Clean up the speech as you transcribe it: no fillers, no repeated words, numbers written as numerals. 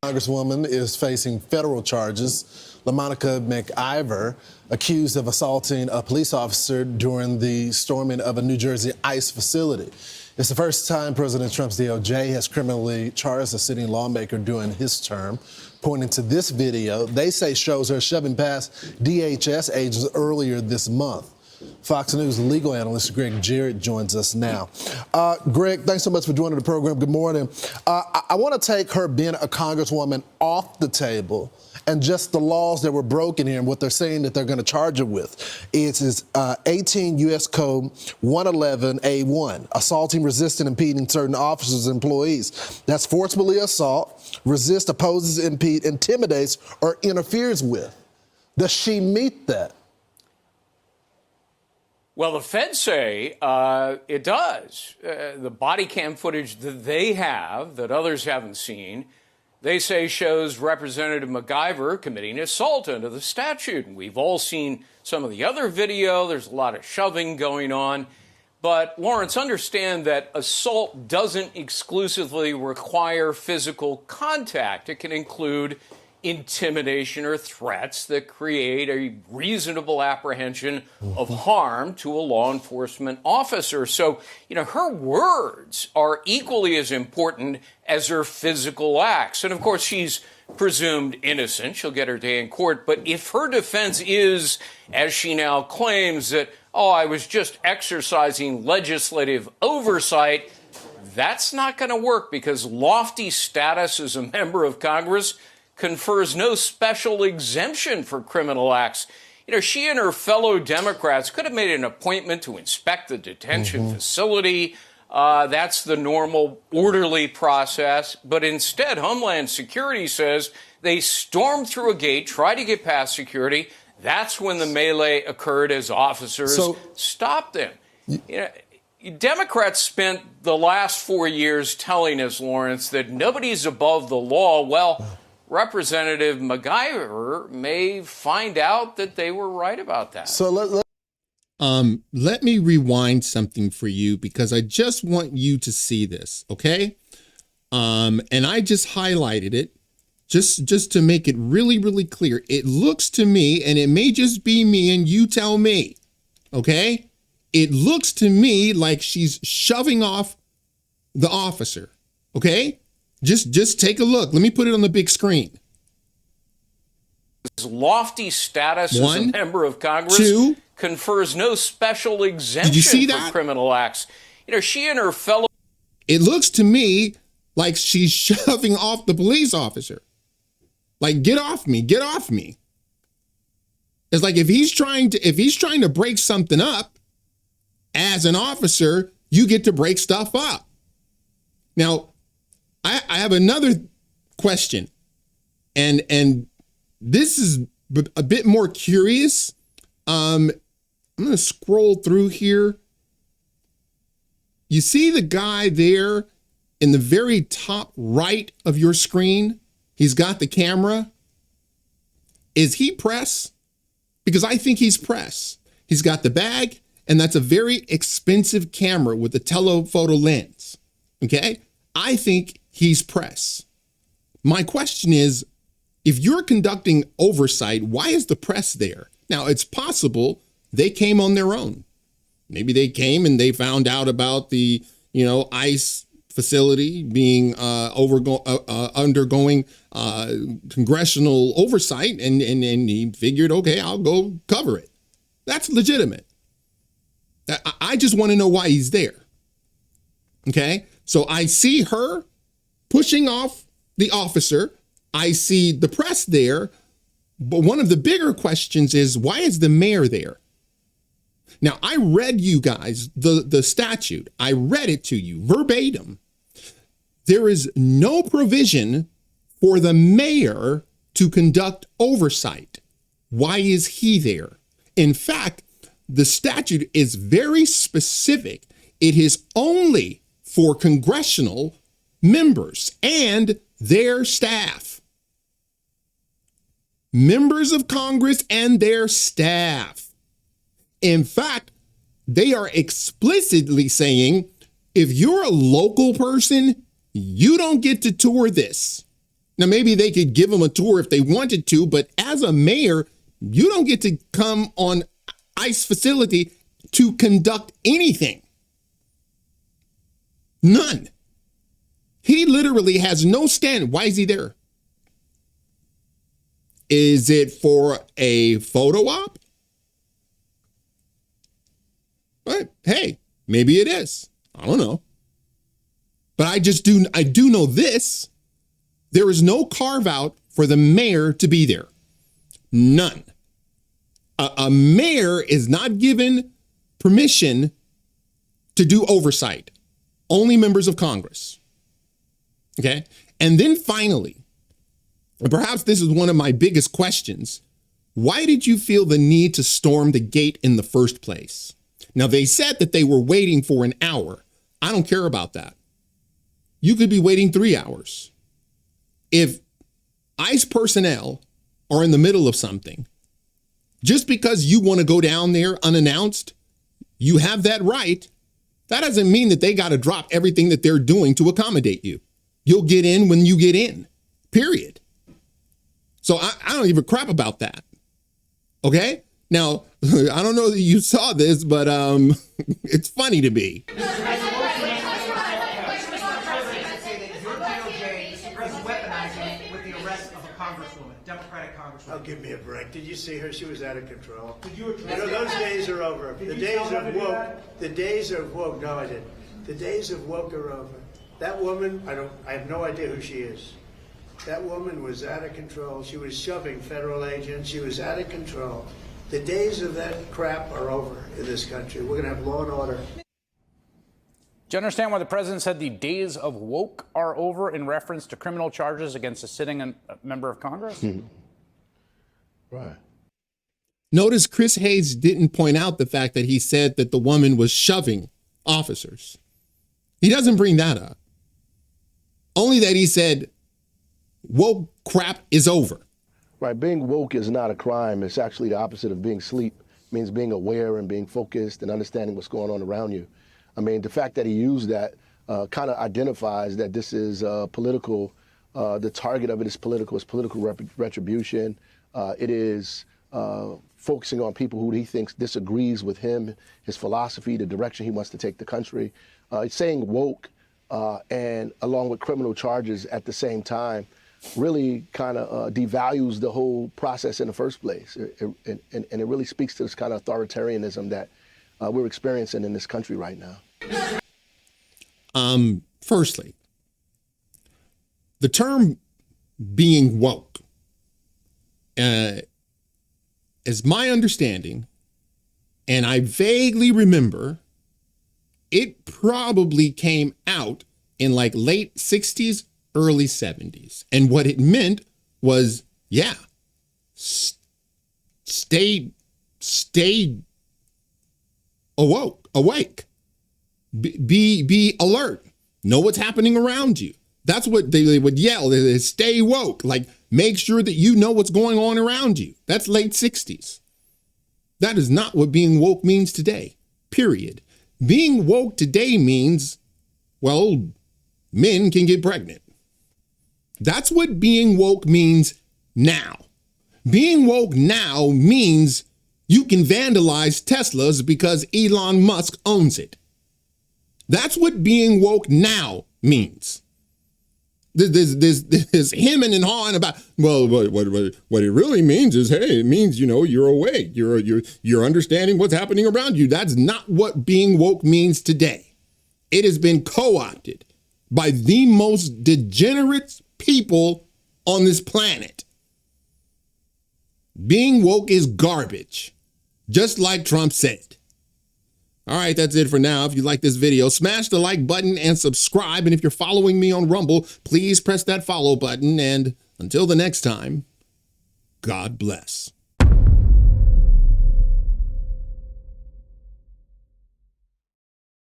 Congresswoman is facing federal charges. LaMonica McIver, accused of assaulting a police officer during the storming of a New Jersey ICE facility. It's the first time President Trump's DOJ has criminally charged a sitting lawmaker during his term. Pointing to this video, they say shows her shoving past DHS agents earlier this month. Fox News legal analyst Greg Jarrett joins us now. Greg, thanks so much for joining the program. Good morning. I want to take her being a congresswoman off the table and just the laws that were broken here and what they're saying that they're going to charge her with. It's 18 U.S. Code 111A1, assaulting, resisting, impeding certain officers and employees. That's forcibly assault, resist, opposes, impede, intimidates, or interferes with. Does she meet that? Well, the feds say it does. The body cam footage that they have, that others haven't seen, they say shows Representative McIver committing assault under the statute. And we've all seen some of the other video. There's a lot of shoving going on. But, Lawrence, understand that assault doesn't exclusively require physical contact. It can include intimidation or threats that create a reasonable apprehension of harm to a law enforcement officer. So, her words are equally as important as her physical acts. And of course, she's presumed innocent. She'll get her day in court. But if her defense is, as she now claims, that, I was just exercising legislative oversight, that's not going to work because lofty status as a member of Congress confers no special exemption for criminal acts. She and her fellow Democrats could have made an appointment to inspect the detention facility. That's the normal, orderly process. But instead, Homeland Security says they stormed through a gate, tried to get past security. That's when the melee occurred as officers stopped them. Democrats spent the last 4 years telling us, Lawrence, that nobody's above the law. Well, Representative McIver may find out that they were right about that. So let me rewind something for you because I just want you to see this, okay? And I just highlighted it just to make it really, really clear. It looks to me, and it may just be me, and you tell me, okay? It looks to me like she's shoving off the officer, okay? Just take a look. Let me put it on the big screen. His lofty status as a member of Congress confers no special exemption for criminal acts. She and her fellow... It looks to me like she's shoving off the police officer. Like, get off me, get off me. It's like if he's trying to break something up, as an officer, you get to break stuff up. Now, I have another question, and this is a bit more curious. I'm going to scroll through here. You see the guy there in the very top right of your screen? He's got the camera. Is he press? Because I think he's press. He's got the bag, and that's a very expensive camera with a telephoto lens, okay? I think he's press. My question is, if you're conducting oversight, why is the press there? Now, it's possible they came on their own. Maybe they came and they found out about the, ICE facility being undergoing congressional oversight, and he figured, okay, I'll go cover it. That's legitimate. I just want to know why he's there. Okay? So I see her pushing off the officer. I see the press there. But one of the bigger questions is, why is the mayor there? Now, I read you guys the statute. I read it to you verbatim. There is no provision for the mayor to conduct oversight. Why is he there? In fact, the statute is very specific. It is only for congressional members and their staff. Members of Congress and their staff. In fact, they are explicitly saying, if you're a local person, you don't get to tour this. Now, maybe they could give him a tour if they wanted to, but as a mayor, you don't get to come on ICE facility to conduct anything. None. He literally has no stand. Why is he there? Is it for a photo op? But hey, maybe it is. I don't know. But I do know this. There is no carve out for the mayor to be there. None. A mayor is not given permission to do oversight. Only members of Congress. Okay. And then finally, and perhaps this is one of my biggest questions. Why did you feel the need to storm the gate in the first place? Now, they said that they were waiting for an hour. I don't care about that. You could be waiting 3 hours. If ICE personnel are in the middle of something, just because you want to go down there unannounced, you have that right. That doesn't mean that they got to drop everything that they're doing to accommodate you. You'll get in when you get in, period. So I don't give a crap about that. Okay? Now, I don't know that you saw this, but it's funny to me. Oh, give me a break. Did you see her? She was out of control. Did you know, those days are over. The days of woke. The days of woke. No, I didn't. The days of woke are over. That woman, I have no idea who she is. That woman was out of control. She was shoving federal agents. She was out of control. The days of that crap are over in this country. We're going to have law and order. Do you understand why the president said the days of woke are over in reference to criminal charges against a sitting member of Congress? Right. Notice Chris Hayes didn't point out the fact that he said that the woman was shoving officers. He doesn't bring that up. Only that he said woke crap is over. Right, being woke is not a crime. It's actually the opposite of being sleep. It means being aware and being focused and understanding what's going on around you. I mean, the fact that he used that kind of identifies that this is political. The target of it is political. It's political retribution. It is focusing on people who he thinks disagrees with him, his philosophy, the direction he wants to take the country. It's saying woke and along with criminal charges at the same time really kind of devalues the whole process in the first place. And it really speaks to this kind of authoritarianism that we're experiencing in this country right now. Firstly, the term being woke, is my understanding, and I vaguely remember, it probably came out in like late 60s, early 70s. And what it meant was, yeah, stay awake, be alert, know what's happening around you. That's what they would yell, is stay woke, like make sure that you know what's going on around you. That's late 60s. That is not what being woke means today, period. Being woke today means, well, men can get pregnant. That's what being woke means now. Being woke now means you can vandalize Teslas because Elon Musk owns it. That's what being woke now means. This hemming and hawing about, well, what it really means is, hey, it means, you know, you're awake. You're understanding what's happening around you. That's not what being woke means today. It has been co-opted by the most degenerate people on this planet. Being woke is garbage, just like Trump said. All right, that's it for now. If you like this video, smash the like button and subscribe. And if you're following me on Rumble, please press that follow button. And until the next time, God bless.